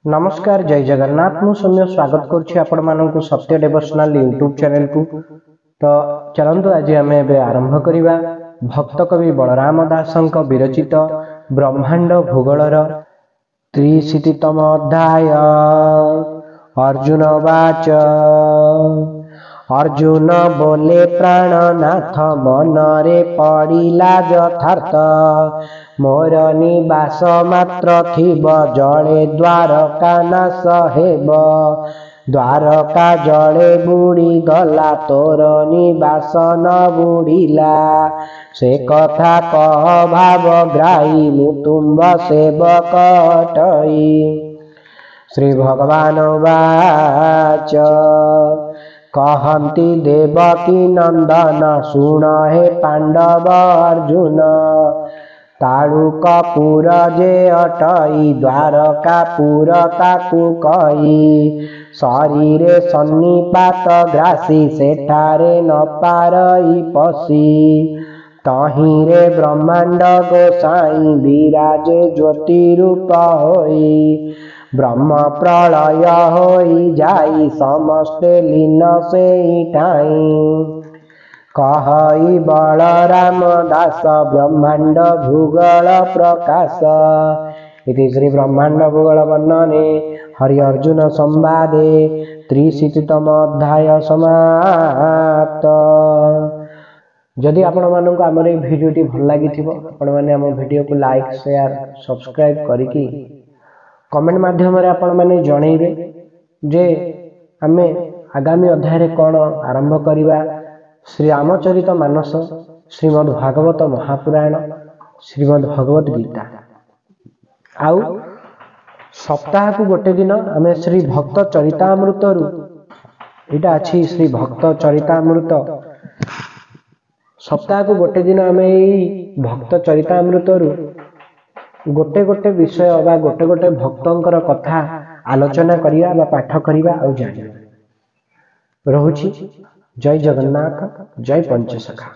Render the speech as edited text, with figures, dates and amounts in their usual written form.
नमस्कार जय जगन्नाथ मु सौम्य स्वागत करुछि आपण माननकु सत्य डिवोशनल यूट्यूब चैनल को। तो चलंतु आज आम आरंभ करिबा भक्त कवि बलराम दासंक विरचित ब्रह्मांड भूगोलर 63तम अध्याय। अर्जुन वाच अर्जुन बोले प्राणनाथ मनरे पड़िला यथार्थ मोर निवास मात्र थिब जले द्वारका नाश हेब द्वारका जले बुड़ी गला तोर निवास न बुड़िला से कथा कह भाव ग्राही मुतुंब सेवक अटई। श्री भगवान वाच कहन्ति देवकी नंदन सुन हे पांडव अर्जुन ताड़ुकपुर जे अटई द्वारकापुर ताकु कही शरीरे सन्निपात ग्रासी सेठारे न पारई पसी तहिरे ब्रह्मांड गोसाई विराजे ज्योति रूप होई ब्रह्म प्रलय होई जाई समस्ते लीन से ठाई कहई बलराम दास ब्रह्मांड भूगोल प्रकाश। इति श्री ब्रह्मांड भूगोल वर्णने हरि अर्जुन संवादे 63तम अध्याय समाप्त। जदि आपण मानक आमर ये भिडियोटी भल लगी आपण मैंने आम भिडियो को लाइक शेयर सब्सक्राइब करिकी कमेंट माध्यम आपण मैंने जनइबे जे आमे आगामी अध्याय कौन आरंभ करिबा। श्री रामचरित मानस श्रीमद् भागवत महापुराण श्रीमद् भगवत गीता आउ सप्ताह को गोटे दिन आमे श्री भक्त चरितामृत इटा अच्छी श्री भक्त चरितामृत सप्ताह को गोटे दिन आमे भक्त चरितामृत गोटे गोटे विषय बा गोटे गोटे भक्तंकर कथा आलोचना करिया बा पाठ करिया आ जानिया। रहुछि जय जगन्नाथ जय पंचसखा।